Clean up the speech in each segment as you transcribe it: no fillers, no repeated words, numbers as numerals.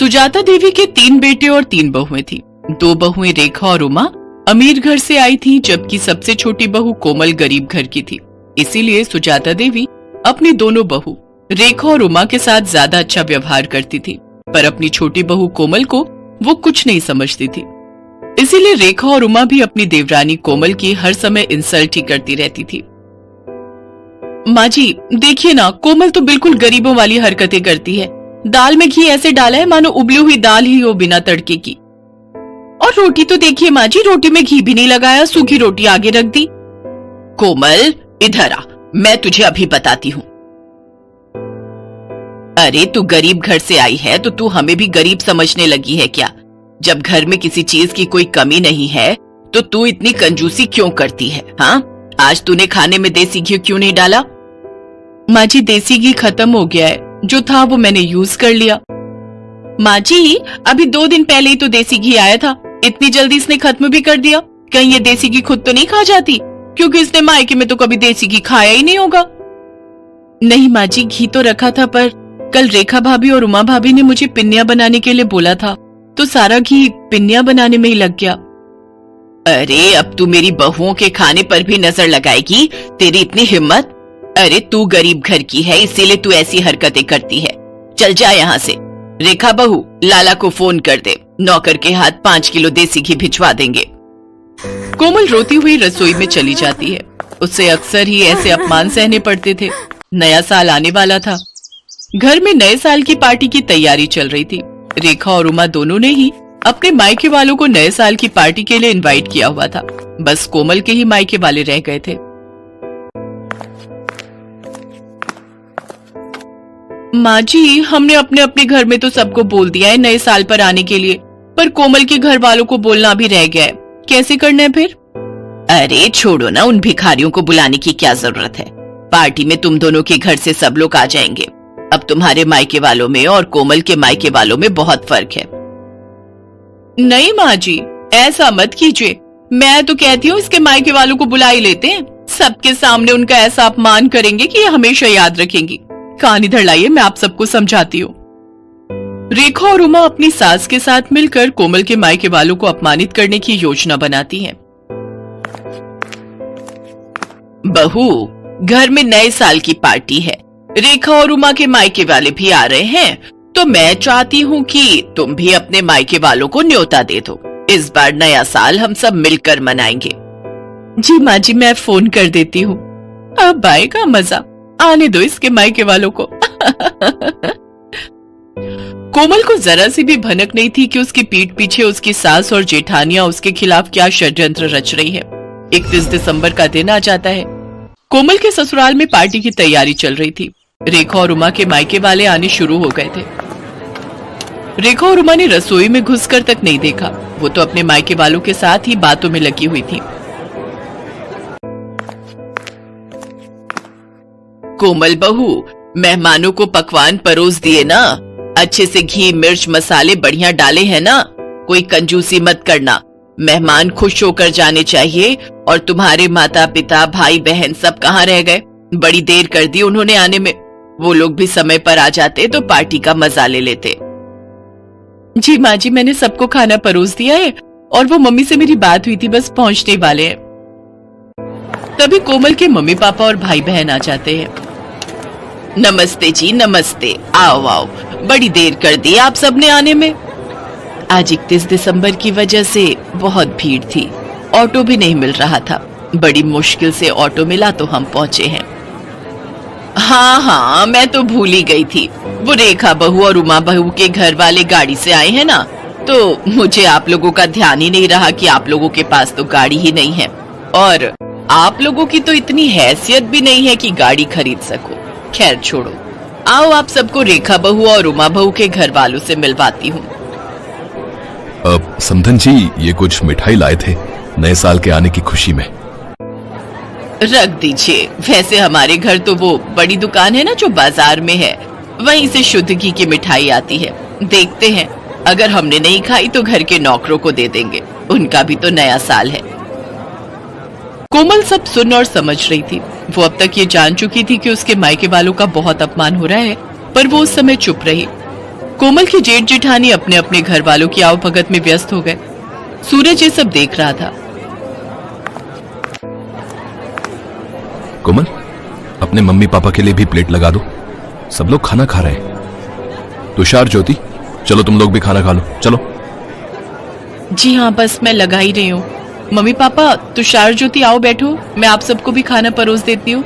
सुजाता देवी के 3 बेटे और 3 बहुएं थी। 2 बहुएं रेखा और उमा अमीर घर से आई थीं, जबकि सबसे छोटी बहू कोमल गरीब घर की थी। इसीलिए सुजाता देवी अपनी दोनों बहू रेखा और उमा के साथ ज्यादा अच्छा व्यवहार करती थी, पर अपनी छोटी बहू कोमल को वो कुछ नहीं समझती थी। इसीलिए रेखा और उमा भी अपनी देवरानी कोमल की हर समय इंसल्ट ही करती रहती थी। माँ जी देखिए ना, कोमल तो बिल्कुल गरीबों वाली हरकतें करती है। दाल में घी ऐसे डाला है मानो उबली हुई दाल ही हो बिना तड़के की। और रोटी तो देखिए माँ जी, रोटी में घी भी नहीं लगाया, सूखी रोटी आगे रख दी। कोमल इधर आ, मैं तुझे अभी बताती हूँ। अरे तू गरीब घर से आई है तो तू हमें भी गरीब समझने लगी है क्या? जब घर में किसी चीज की कोई कमी नहीं है तो तू इतनी कंजूसी क्यों करती है? हाँ, आज तूने खाने में देसी घी क्यों नहीं डाला? माँ जी देसी घी खत्म हो गया है, जो था वो मैंने यूज कर लिया। माँ जी अभी 2 दिन पहले ही तो देसी घी आया था, इतनी जल्दी इसने खत्म भी कर दिया। कहीं ये देसी घी खुद तो नहीं खा जाती, क्योंकि इसने मायके में तो कभी देसी घी खाया ही नहीं होगा। नहीं माँ जी, घी तो रखा था, पर कल रेखा भाभी और उमा भाभी ने मुझे पिन्नियां बनाने के लिए बोला था, तो सारा घी पिन्नियां बनाने में ही लग गया। अरे अब तू मेरी बहुओं के खाने पर भी नजर लगाएगी? तेरी इतनी हिम्मत? अरे तू गरीब घर की है, इसीलिए तू ऐसी हरकतें करती है। चल जा यहाँ से। रेखा बहू, लाला को फोन कर दे, नौकर के हाथ 5 किलो देसी घी भिजवा देंगे। कोमल रोती हुई रसोई में चली जाती है। उससे अक्सर ही ऐसे अपमान सहने पड़ते थे। नया साल आने वाला था। घर में नए साल की पार्टी की तैयारी चल रही थी। रेखा और उमा दोनों ने ही अपने मायके वालों को नए साल की पार्टी के लिए इनवाइट किया हुआ था। बस कोमल के ही मायके वाले रह गए थे। माँ जी हमने अपने अपने घर में तो सबको बोल दिया है नए साल पर आने के लिए, पर कोमल के घर वालों को बोलना भी रह गया है। कैसे करना है फिर? अरे छोड़ो ना, उन भिखारियों को बुलाने की क्या जरूरत है। पार्टी में तुम दोनों के घर से सब लोग आ जाएंगे। अब तुम्हारे मायके वालों में और कोमल के मायके वालों में बहुत फर्क है। नहीं माँ जी ऐसा मत कीजिए, मैं तो कहती हूँ इसके मायके वालों को बुला ही लेते हैं। सबके सामने उनका ऐसा अपमान करेंगे कि ये हमेशा याद रखेंगी। कान इधर लाइए, मैं आप सबको समझाती हूँ। रेखा और उमा अपनी सास के साथ मिलकर कोमल के मायके वालों को अपमानित करने की योजना बनाती हैं। बहू, घर में नए साल की पार्टी है, रेखा और उमा के मायके वाले भी आ रहे हैं, तो मैं चाहती हूँ कि तुम भी अपने मायके वालों को न्योता दे दो। इस बार नया साल हम सब मिलकर मनाएंगे। जी माँ जी, मैं फोन कर देती हूँ। अब आएगा मजा, आने दो इसके मायके वालों को। कोमल को जरा सी भी भनक नहीं थी कि उसकी पीठ पीछे उसकी सास और जेठानियां उसके खिलाफ क्या षड्यंत्र रच रही है। 31 दिसंबर का दिन आ जाता है। कोमल के ससुराल में पार्टी की तैयारी चल रही थी। रेखा और उमा के मायके वाले आने शुरू हो गए थे। रेखा और उमा ने रसोई में घुसकर तक नहीं देखा, वो तो अपने मायके वालों के साथ ही बातों में लगी हुई थी। कोमल बहू, मेहमानों को पकवान परोस दिए ना? अच्छे से घी मिर्च मसाले बढ़िया डाले हैं ना? कोई कंजूसी मत करना। मेहमान खुश होकर जाने चाहिए। और तुम्हारे माता पिता भाई बहन सब कहाँ रह गए? बड़ी देर कर दी उन्होंने आने में। वो लोग भी समय पर आ जाते तो पार्टी का मजा ले लेते। जी माँ जी, मैंने सबको खाना परोस दिया है और वो मम्मी से मेरी बात हुई थी, बस पहुंचने वाले हैं। तभी कोमल के मम्मी पापा और भाई बहन आ जाते हैं। नमस्ते जी नमस्ते, आओ आओ, बड़ी देर कर दी आप सबने आने में। आज 31 दिसंबर की वजह से बहुत भीड़ थी, ऑटो भी नहीं मिल रहा था। बड़ी मुश्किल से ऑटो मिला तो हम पहुंचे हैं। हाँ, मैं तो भूल ही गई थी। वो रेखा बहू और उमा बहू के घर वाले गाड़ी से आए हैं ना, तो मुझे आप लोगों का ध्यान ही नहीं रहा कि आप लोगों के पास तो गाड़ी ही नहीं है, और आप लोगों की तो इतनी हैसियत भी नहीं है कि गाड़ी खरीद सको। खैर छोड़ो, आओ आप सबको रेखा बहू और उमा बहू के घर वालों से मिलवाती हूँ। अब समधन जी, ये कुछ मिठाई लाए थे नए साल के आने की खुशी में। रख दीजिए। वैसे हमारे घर तो वो बड़ी दुकान है ना जो बाजार में है, वहीं से शुद्ध घी की मिठाई आती है। देखते हैं, अगर हमने नहीं खाई तो घर के नौकरों को दे देंगे, उनका भी तो नया साल है। कोमल सब सुन और समझ रही थी। वो अब तक ये जान चुकी थी कि उसके मायके वालों का बहुत अपमान हो रहा है, पर वो उस समय चुप रही। कोमल की जेठ जेठानी अपने अपने घर वालों की आवभगत में व्यस्त हो गए। सूरज ये सब देख रहा था। कोमल, अपने मम्मी पापा के लिए भी प्लेट लगा दो, सब लोग खाना खा रहे हैं। तुषार, ज्योति, चलो तुम लोग भी खाना खा लो, चलो। जी हाँ, बस मैं लगा ही रही हूँ। मम्मी पापा, तुषार, ज्योति, आओ बैठो, मैं आप सबको भी खाना परोस देती हूँ।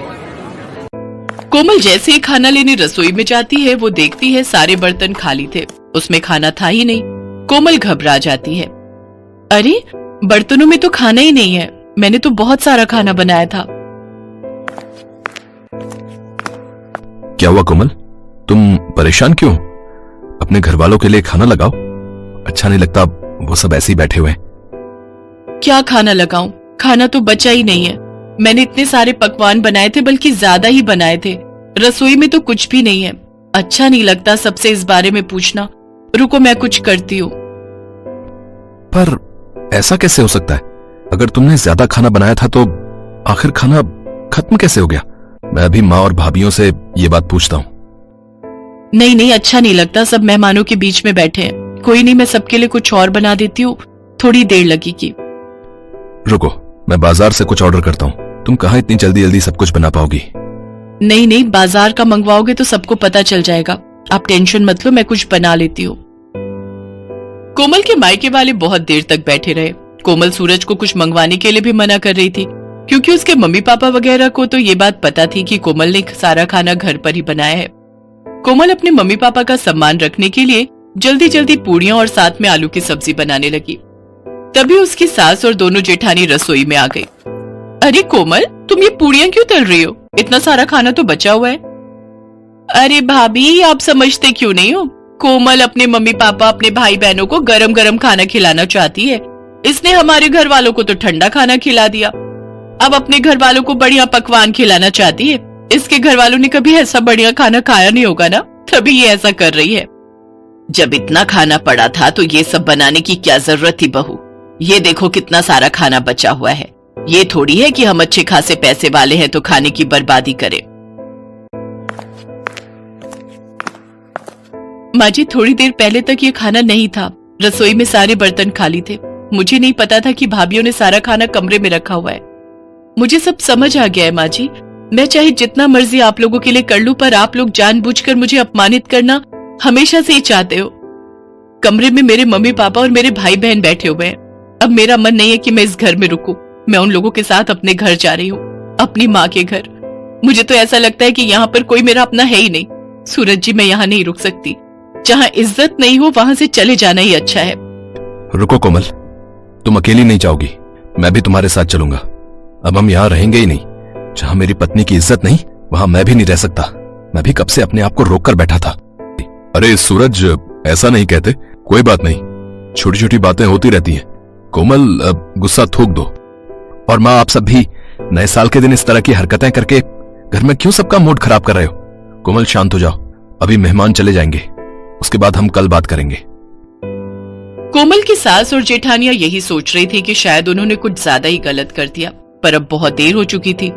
कोमल जैसे ही खाना लेने रसोई में जाती है, वो देखती है सारे बर्तन खाली थे, उसमें खाना था ही नहीं। कोमल घबरा जाती है। अरे, बर्तनों में तो खाना ही नहीं है, मैंने तो बहुत सारा खाना बनाया था। क्या हुआ कोमल, तुम परेशान क्यों? अपने घर वालों के लिए खाना लगाओ। अच्छा नहीं लगता वो सब ऐसे ही बैठे हुए हैं। क्या खाना लगाऊं? खाना तो बचा ही नहीं है। मैंने इतने सारे पकवान बनाए थे, बल्कि ज्यादा ही बनाए थे। रसोई में तो कुछ भी नहीं है। अच्छा नहीं लगता सबसे इस बारे में पूछना। रुको, मैं कुछ करती हूँ। पर ऐसा कैसे हो सकता है? अगर तुमने ज्यादा खाना बनाया था तो आखिर खाना खत्म कैसे हो गया? मैं अभी माँ और भाभीियों से ये बात पूछता हूँ। नहीं नहीं, अच्छा नहीं लगता, सब मेहमानों के बीच में बैठे हैं। कोई नहीं, मैं सबके लिए कुछ और बना देती हूँ, थोड़ी देर लगेगी। रुको, मैं बाजार से कुछ ऑर्डर करता हूँ। तुम कहाँ इतनी जल्दी जल्दी सब कुछ बना पाओगी? नहीं नहीं, बाजार का मंगवाओगे तो सबको पता चल जाएगा। आप टेंशन मत लो, मैं कुछ बना लेती हूँ। कोमल के मायके वाले बहुत देर तक बैठे रहे। कोमल सूरज को कुछ मंगवाने के लिए भी मना कर रही थी, क्योंकि उसके मम्मी पापा वगैरह को तो ये बात पता थी कि कोमल ने सारा खाना घर पर ही बनाया है। कोमल अपने मम्मी पापा का सम्मान रखने के लिए जल्दी जल्दी पूड़ियां और साथ में आलू की सब्जी बनाने लगी। तभी उसकी सास और दोनों जेठानी रसोई में आ गई। अरे कोमल, तुम ये पूड़ियां क्यों तल रही हो? इतना सारा खाना तो बचा हुआ है। अरे भाभी, आप समझते क्यों नहीं हो? कोमल अपने मम्मी पापा, अपने भाई बहनों को गरम गरम खाना खिलाना चाहती है। इसने हमारे घर वालों को तो ठंडा खाना खिला दिया, अब अपने घर वालों को बढ़िया पकवान खिलाना चाहती है। इसके घर वालों ने कभी ऐसा बढ़िया खाना खाया नहीं होगा ना, तभी ये ऐसा कर रही है। जब इतना खाना पड़ा था तो ये सब बनाने की क्या जरूरत थी बहू? ये देखो कितना सारा खाना बचा हुआ है। ये थोड़ी है कि हम अच्छे खासे पैसे वाले हैं तो खाने की बर्बादी करें। माँ जी, थोड़ी देर पहले तक ये खाना नहीं था। रसोई में सारे बर्तन खाली थे। मुझे नहीं पता था कि भाभीियों ने सारा खाना कमरे में रखा हुआ है। मुझे सब समझ आ गया है माँ जी। मैं चाहे जितना मर्जी आप लोगों के लिए कर लूं, पर आप लोग जानबूझकर मुझे अपमानित करना हमेशा से ही चाहते हो। कमरे में मेरे मम्मी पापा और मेरे भाई बहन बैठे हुए हैं। अब मेरा मन नहीं है कि मैं इस घर में रुकूं। मैं उन लोगों के साथ अपने घर जा रही हूँ, अपनी माँ के घर। मुझे तो ऐसा लगता है कि यहाँ पर कोई मेरा अपना है ही नहीं। सूरज जी, मैं यहाँ नहीं रुक सकती। जहाँ इज्जत नहीं हो वहां से चले जाना ही अच्छा है। रुको कोमल, तुम अकेली नहीं जाओगी, मैं भी तुम्हारे साथ चलूंगा। अब हम यहाँ रहेंगे ही नहीं। जहाँ मेरी पत्नी की इज्जत नहीं, वहां मैं भी नहीं रह सकता। मैं भी कब से अपने आप को रोक कर बैठा था। अरे सूरज, ऐसा नहीं कहते। कोई बात नहीं, छोटी छोटी बातें होती रहती हैं। कोमल, गुस्सा थूक दो। और माँ, आप सब भी नए साल के दिन इस तरह की हरकतें करके घर में क्यों सबका मूड खराब कर रहे हो? कोमल, शांत हो जाओ, अभी मेहमान चले जाएंगे, उसके बाद हम कल बात करेंगे। कोमल की सास और जेठानियां यही सोच रही थी कि शायद उन्होंने कुछ ज्यादा ही गलत कर दिया, पर अब बहुत देर हो चुकी थी।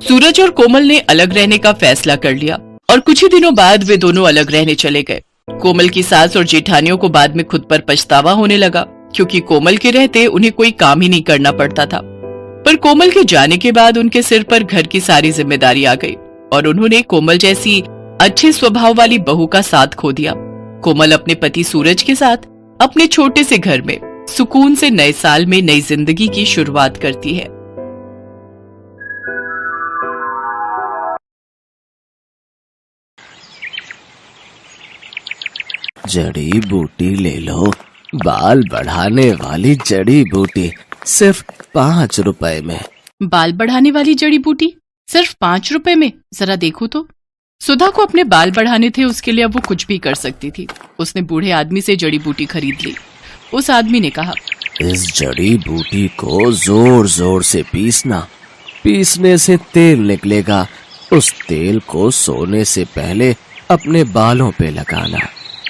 सूरज और कोमल ने अलग रहने का फैसला कर लिया और कुछ ही दिनों बाद वे दोनों अलग रहने चले गए। कोमल की सास और जेठानियों को बाद में खुद पर पछतावा होने लगा, क्योंकि कोमल के रहते उन्हें कोई काम ही नहीं करना पड़ता था। पर कोमल के जाने के बाद उनके सिर पर घर की सारी जिम्मेदारी आ गई और उन्होंने कोमल जैसी अच्छे स्वभाव वाली बहू का साथ खो दिया। कोमल अपने पति सूरज के साथ अपने छोटे से घर में सुकून से नए साल में नई जिंदगी की शुरुआत करती है। जड़ी बूटी ले लो, बाल बढ़ाने वाली जड़ी बूटी, सिर्फ 5 रुपए में। बाल बढ़ाने वाली जड़ी बूटी सिर्फ 5 रुपए में? जरा देखो तो। सुधा को अपने बाल बढ़ाने थे, उसके लिए अब वो कुछ भी कर सकती थी। उसने बूढ़े आदमी से जड़ी बूटी खरीद ली। उस आदमी ने कहा, इस जड़ी बूटी को जोर जोर से पीसना, पीसने से तेल निकलेगा। उस तेल को सोने से पहले अपने बालों पे लगाना।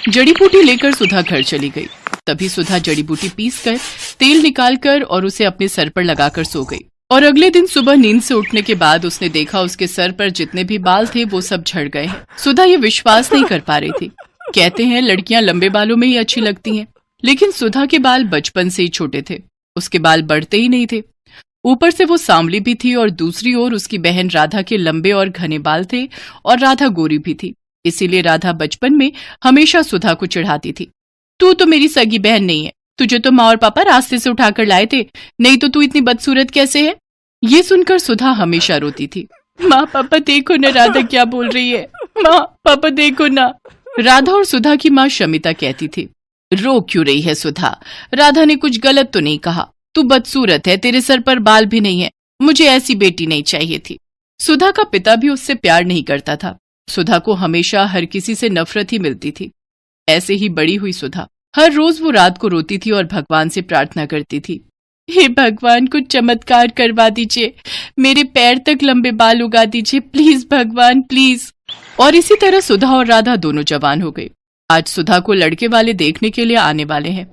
जड़ी बूटी लेकर सुधा घर चली गई। तभी सुधा जड़ी बूटी पीसकर तेल निकालकर और उसे अपने सर पर लगाकर सो गई। और अगले दिन सुबह नींद से उठने के बाद उसने देखा उसके सर पर जितने भी बाल थे वो सब झड़ गए हैं। सुधा ये विश्वास नहीं कर पा रही थी। कहते हैं लड़कियां लंबे बालों में ही अच्छी लगती हैं, लेकिन सुधा के बाल बचपन से ही छोटे थे। उसके बाल बढ़ते ही नहीं थे। ऊपर से वो सांवली भी थी और दूसरी ओर उसकी बहन राधा के लंबे और घने बाल थे और राधा गोरी भी थी। इसीलिए राधा बचपन में हमेशा सुधा को चिढ़ाती थी, तू तो मेरी सगी बहन नहीं है, तुझे तो माँ और पापा रास्ते से उठाकर लाए थे, नहीं तो तू इतनी बदसूरत कैसे है। ये सुनकर सुधा हमेशा रोती थी, माँ पापा देखो ना राधा क्या बोल रही है, माँ पापा देखो ना। राधा और सुधा की माँ शमिता कहती थी, रो क्यों रही है सुधा, राधा ने कुछ गलत तो नहीं कहा, तू बदसूरत है, तेरे सर पर बाल भी नहीं है, मुझे ऐसी बेटी नहीं चाहिए थी। सुधा का पिता भी उससे प्यार नहीं करता था। सुधा को हमेशा हर किसी से नफरत ही मिलती थी। ऐसे ही बड़ी हुई सुधा। हर रोज वो रात को रोती थी और भगवान से प्रार्थना करती थी, हे भगवान कुछ चमत्कार करवा दीजिए, मेरे पैर तक लंबे बाल उगा दीजिए, प्लीज भगवान प्लीज। और इसी तरह सुधा और राधा दोनों जवान हो गई। आज सुधा को लड़के वाले देखने के लिए आने वाले हैं।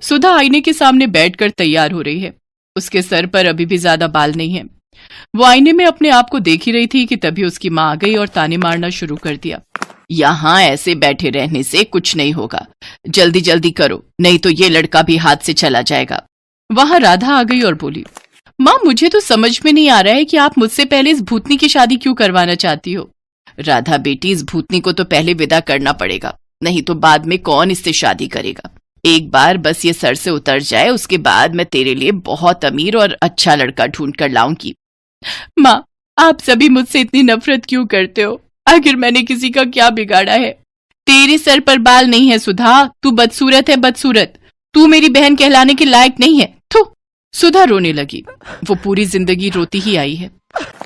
सुधा आईने के सामने बैठकर तैयार हो रही है। उसके सर पर अभी भी ज्यादा बाल नहीं है। वो आईने में अपने आप को देख ही रही थी कि तभी उसकी माँ आ गई और ताने मारना शुरू कर दिया, यहाँ ऐसे बैठे रहने से कुछ नहीं होगा, जल्दी जल्दी करो, नहीं तो ये लड़का भी हाथ से चला जाएगा। वहां राधा आ गई और बोली, माँ मुझे तो समझ में नहीं आ रहा है कि आप मुझसे पहले इस भूतनी की शादी क्यों करवाना चाहती हो। राधा बेटी, इस भूतनी को तो पहले विदा करना पड़ेगा, नहीं तो बाद में कौन इससे शादी करेगा। एक बार बस ये सर से उतर जाए, उसके बाद मैं तेरे लिए बहुत अमीर और अच्छा लड़का ढूंढ कर लाऊंगी। माँ आप सभी मुझसे इतनी नफरत क्यों करते हो, आखिर मैंने किसी का क्या बिगाड़ा है। तेरे सर पर बाल नहीं है सुधा, तू बदसूरत है बदसूरत, तू मेरी बहन कहलाने के लायक नहीं है। थू। सुधा रोने लगी। वो पूरी जिंदगी रोती ही आई है।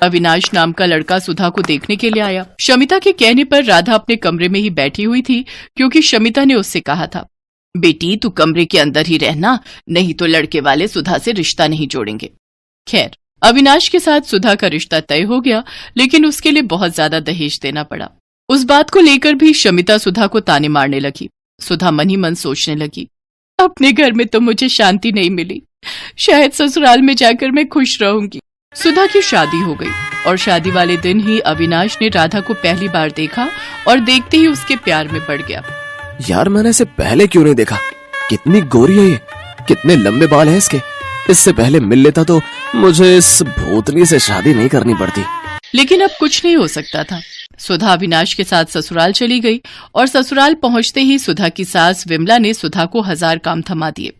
अविनाश नाम का लड़का सुधा को देखने के लिए आया। शमिता के कहने पर राधा अपने कमरे में ही बैठी हुई थी, क्योंकि शमिता ने उससे कहा था, बेटी तू कमरे के अंदर ही रहना, नहीं तो लड़के वाले सुधा से रिश्ता नहीं जोड़ेंगे। खैर अविनाश के साथ सुधा का रिश्ता तय हो गया, लेकिन उसके लिए बहुत ज्यादा दहेज देना पड़ा। उस बात को लेकर भी शमिता सुधा को ताने मारने लगी। सुधा मन ही मन सोचने लगी, अपने घर में तो मुझे शांति नहीं मिली, शायद ससुराल में जाकर मैं खुश रहूंगी। सुधा की शादी हो गई और शादी वाले दिन ही अविनाश ने राधा को पहली बार देखा और देखते ही उसके प्यार में पड़ गया। यार मैंने इसे पहले क्यों नहीं देखा, कितनी गोरी है ये, कितने लंबे बाल हैं इसके, इससे पहले मिल लेता तो मुझे इस भूतनी से शादी नहीं करनी पड़ती। लेकिन अब कुछ नहीं हो सकता था। सुधा अविनाश के साथ ससुराल चली गई और ससुराल पहुंचते ही सुधा की सास विमला ने सुधा को 1000 काम थमा दिए।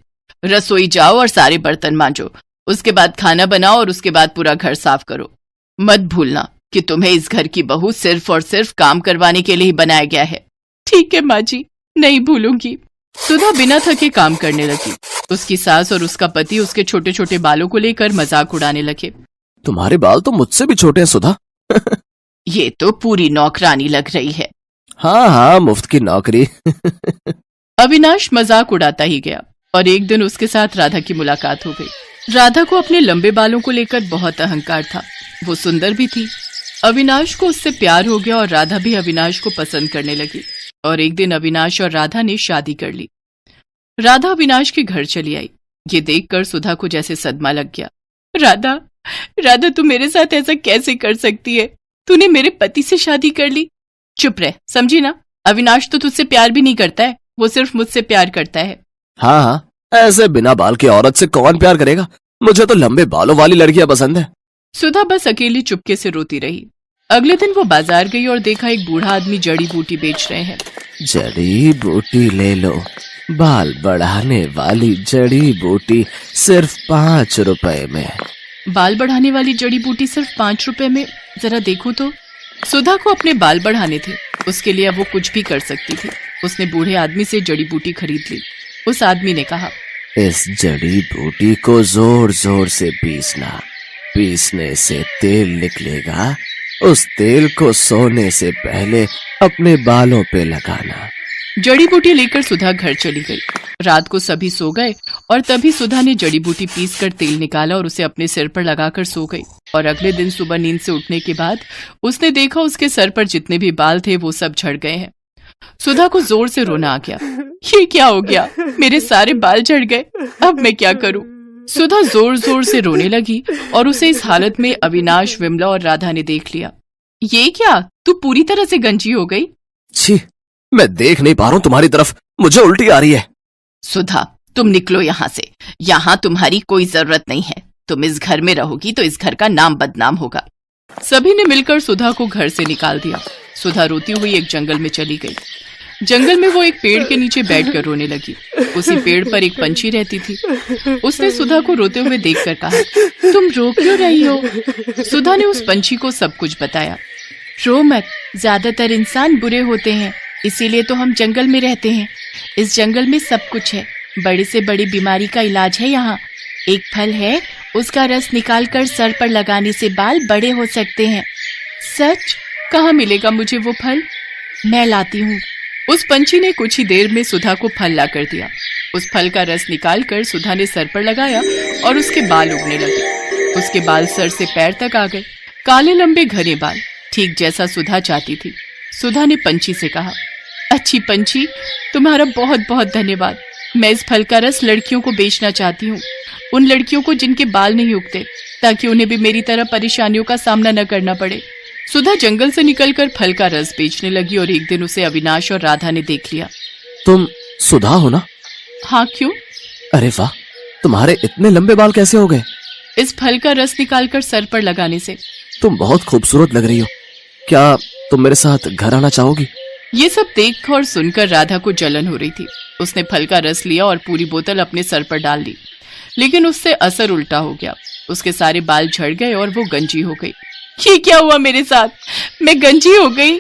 रसोई जाओ और सारे बर्तन मांजो, उसके बाद खाना बनाओ और उसके बाद पूरा घर साफ करो। मत भूलना कि तुम्हें इस घर की बहू सिर्फ और सिर्फ काम करवाने के लिए ही बनाया गया है। ठीक है माँ जी, नहीं भूलूंगी। सुधा बिना थके काम करने लगी। उसकी सास और उसका पति उसके छोटे छोटे बालों को लेकर मजाक उड़ाने लगे। तुम्हारे बाल तो मुझसे भी छोटे हैं सुधा। ये तो पूरी नौकरानी लग रही है। हाँ हाँ, मुफ्त की नौकरी। अविनाश मजाक उड़ाता ही गया और एक दिन उसके साथ राधा की मुलाकात हो गई। राधा को अपने लंबे बालों को लेकर बहुत अहंकार था। वो सुंदर भी थी। अविनाश को उससे प्यार हो गया और राधा भी अविनाश को पसंद करने लगी। और एक दिन अविनाश और राधा ने शादी कर ली। राधा अविनाश के घर चली आई। ये देखकर सुधा को जैसे सदमा लग गया। राधा, राधा तू मेरे साथ ऐसा कैसे कर सकती है? तूने मेरे पति से शादी कर ली। चुप रह, समझी ना? अविनाश तो तुझसे प्यार भी नहीं करता है, वो सिर्फ मुझसे प्यार करता है। हाँ हाँ, ऐसे बिना बाल की औरत से कौन प्यार करेगा? मुझे तो लंबे बालों वाली लड़कियां पसंद है। सुधा बस अकेली चुपके से रोती रही। अगले दिन वो बाजार गई और देखा एक बूढ़ा आदमी जड़ी बूटी बेच रहे हैं। जड़ी बूटी ले लो, बाल बढ़ाने वाली जड़ी बूटी सिर्फ 5 रुपए में। बाल बढ़ाने वाली जड़ी बूटी सिर्फ 5 रुपए में? जरा देखो तो। सुधा को अपने बाल बढ़ाने थे, उसके लिए अब वो कुछ भी कर सकती थी। उसने बूढ़े आदमी से जड़ी बूटी खरीद ली। उस आदमी ने कहा, इस जड़ी बूटी को जोर जोर से पीसना, पीसने से तेल निकलेगा, उस तेल को सोने से पहले अपने बालों पे लगाना। जड़ी बूटी लेकर सुधा घर चली गई। रात को सभी सो गए और तभी सुधा ने जड़ी बूटी पीसकर तेल निकाला और उसे अपने सिर पर लगाकर सो गई। और अगले दिन सुबह नींद से उठने के बाद उसने देखा उसके सर पर जितने भी बाल थे वो सब झड़ गए हैं। सुधा को जोर से रोना आ गया। ये क्या हो गया? मेरे सारे बाल झड़ गए, अब मैं क्या करूं? सुधा जोर जोर से रोने लगी और उसे इस हालत में अविनाश, विमला और राधा ने देख लिया। ये क्या, तू पूरी तरह से गंजी हो गई? छी, मैं देख नहीं पा रहा हूँ तुम्हारी तरफ, मुझे उल्टी आ रही है। सुधा, तुम निकलो यहाँ से। यहाँ तुम्हारी कोई जरूरत नहीं है। तुम इस घर में रहोगी तो इस घर का नाम बदनाम होगा। सभी ने मिलकर सुधा को घर से निकाल दिया। सुधा रोती हुई एक जंगल में चली गई। जंगल में वो एक पेड़ के नीचे बैठकर रोने लगी। उसी पेड़ पर एक पंछी रहती थी। उसने सुधा को रोते हुए देखकर कहा, तुम रो क्यों रही हो? सुधा ने उस पंछी को सब कुछ बताया। रो मत, ज्यादातर इंसान बुरे होते हैं, इसीलिए तो हम जंगल में रहते हैं। इस जंगल में सब कुछ है, बड़ी से बड़ी बीमारी का इलाज है यहाँ। एक फल है, उसका रस निकालकर सर पर लगाने से बाल बड़े हो सकते हैं। सच? कहाँ मिलेगा मुझे वो फल? मैं लाती हूँ। उस पंछी ने कुछ ही देर में सुधा को फल ला कर दिया। उस फल का रस निकालकर सुधा ने सर पर लगाया और उसके बाल उगने लगे। उसके बाल सर से पैर तक आ गए, काले लंबे घने बाल, ठीक जैसा सुधा चाहती थी। सुधा ने पंछी से कहा, अच्छी पंछी, तुम्हारा बहुत बहुत धन्यवाद। मैं इस फल का रस लड़कियों को बेचना चाहती हूँ, उन लड़कियों को जिनके बाल नहीं उगते, ताकि उन्हें भी मेरी तरह परेशानियों का सामना न करना पड़े। सुधा जंगल से निकलकर फल का रस बेचने लगी और एक दिन उसे अविनाश और राधा ने देख लिया। तुम सुधा हो ना? हाँ, क्यों? अरे वाह, तुम्हारे इतने लंबे बाल कैसे हो गए? इस फल का रस निकालकर सर पर लगाने से। तुम बहुत खूबसूरत लग रही हो। क्या तुम मेरे साथ घर आना चाहोगी? ये सब देख और सुनकर राधा को जलन हो रही थी। उसने फल का रस लिया और पूरी बोतल अपने सर पर डाल ली, लेकिन उससे असर उल्टा हो गया। उसके सारे बाल झड़ गए और वो गंजी हो गई। ये क्या हुआ मेरे साथ? मैं गंजी हो गई।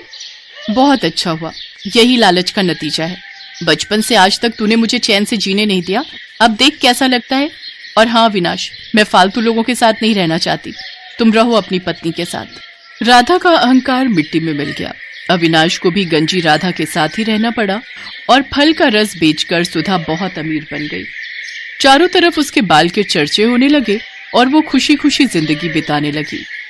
बहुत अच्छा हुआ, यही लालच का नतीजा है। बचपन से आज तक तूने मुझे चैन से जीने नहीं दिया, अब देख कैसा लगता है। और हाँ विनाश, मैं फालतू लोगों के साथ नहीं रहना चाहती, तुम रहो अपनी पत्नी के साथ। राधा का अहंकार मिट्टी में मिल गया। अविनाश को भी गंजी राधा के साथ ही रहना पड़ा और फल का रस बेचकर सुधा बहुत अमीर बन गई। चारों तरफ उसके बाल के चर्चे होने लगे और वो खुशी खुशी जिंदगी बिताने लगी।